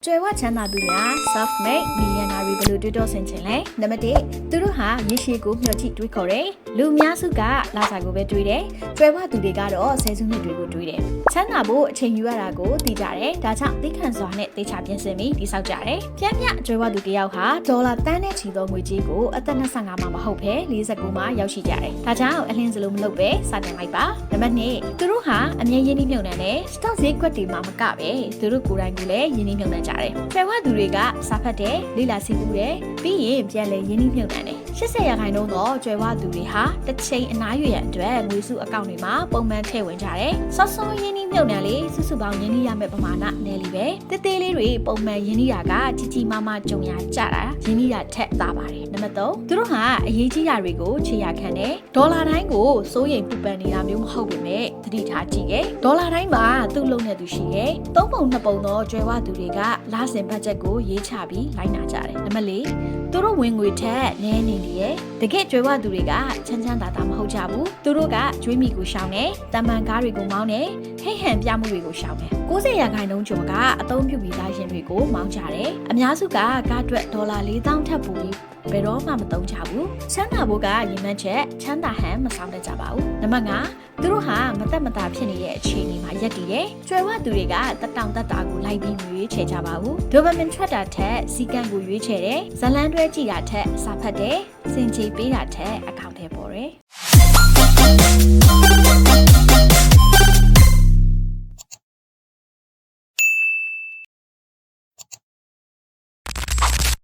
ကျွဲဝချမ်းသာသူများ self-made millionaire ဘယ်လိုတွေ့တော့ဆင်ချင်လဲနံပါတ်1သူတို့ဟာရရှိကိုမျှော်ကြည့်တွေးခေါ်တယ်လူအများစုကလာစာကိုပဲတွေးတယ်ကျွဲဝသူတွေကတော့ဆယ်စုနှစ်တွေကိုတွေးတယ်ချမ်းသာဖို့အချိန်ယူရတာကိုသိကြတယ်ဒါကြောင့်သိခံစွာနဲ့သိချပြင်ဆင်ပြီးတိဆောက်ကြတယ်ပြပြကျွဲဝသူတယောက်ဟာဒေါ်လာတန်းနဲ့ချီသောငွေကြေးကိုအသက်25မှာမဟုတ်ဘဲ49မှာရောက်ရှိကြတယ်ဒါကြောင့်အလင်းစလုံးမလုပ်ပဲစတင်လိုက်ပါနံပါတ်2သူတို့ဟာအမြဲရင်းနှီးမြှုပ်နှံတယ် stock ဈေးကွက်တွေမှာမကပဲသူတို့ကိုယ်တိုင်ကလည်းရင်းနှီးမြှုပ်နှံကြတယ်ကျွဲဝသူတွေကစာဖတ်တယ်လေ့လာစီးပူးတယ်ပြီးရင်ပြန်လည်ရင်းနှီးမြှုပ်နှံတယ်80%သောကျွဲဝသူတွေဟာတစ်ချိန်အနားရွယ်ရန်အတွက်ငွေစုအကောင့်တွေမှာပုံမှန်ထည့်ဝင်ကြတယ်စောစောရင်းနှီးမြှုပ်နှံလေစုစုပေါင်းရင်းနှီးရမယ့်ပမာဏနည်းလေးပဲတေးသေးလေးတွေပုံမှန်ရင်းနှီးတာကကြီးကြီးမားမားကြုံရကြတာရင်းနှီးတာထက်သာပါတယ်နံပါတ်3သူတို့ဟာအရေးကြီးတာတွေကိုခြေရခံတယ်ဒေါ်လာတိုင်းကိုစိုးရိမ်ပူပန်နေတာမျိုးမဟုတ်ပေမဲ့သတိထားကြည့်ရဲ့ဒေါ်လာတိုင်းမှာသူ့လုံးနဲ့သူရှိရဲ့3ပုံ2ပုံသောကျွဲဝသူတွေကလစဉ်ဘတ်ဂျက်ကိုရေးချပြီးလိုက်နာကြတယ်နံပါတ်4သူတို့ဝင်ငွေထက်နည်းနေလေရဲ့တကယ်ကျွဲဝသူတွေကချမ်းချမ်းသာသာမဟုတ်ကြဘူးသူတို့ကကျွေးမိကိုရှောင်တယ်တမန်ကားတွေကိုမောင်းတယ်ဟိတ်ဟန်ပြမှုတွေကိုရှောင်တယ်90%ကျော်ကအသုံးပြုပြီးသားရှင်တွေကိုမောင်းကြတယ်အများစုကကားအတွက်ဒေါ်လာ4000ထပ်ပိုပြီးဘယ်တော့မှမသုံးကြဘူးချမ်းသာဖို့ကရည်မှန်းချက်ချမ်းသာဟန်မဆောင်တတ်ကြပါဘူးနံပါတ်5သူတို့ဟာမသက်မသာဖြစ်နေတဲ့အခြေအနေမှာရပ်တည်တယ်ကျွဲဝသူတွေကတက်တောင်တက်တာကိုလိုက်ပြီးရွေးချယ်ကြပါဘူးဒိုပမင်ထွက်တာထက်စီကံကိုရွေးချယ်တယ်ဇလန်းတွဲကြည့်တာထက်စာဖတ်တယ်စင်ကြေးပေးတာထက်အကောင့်ထဲပေါ်တယ်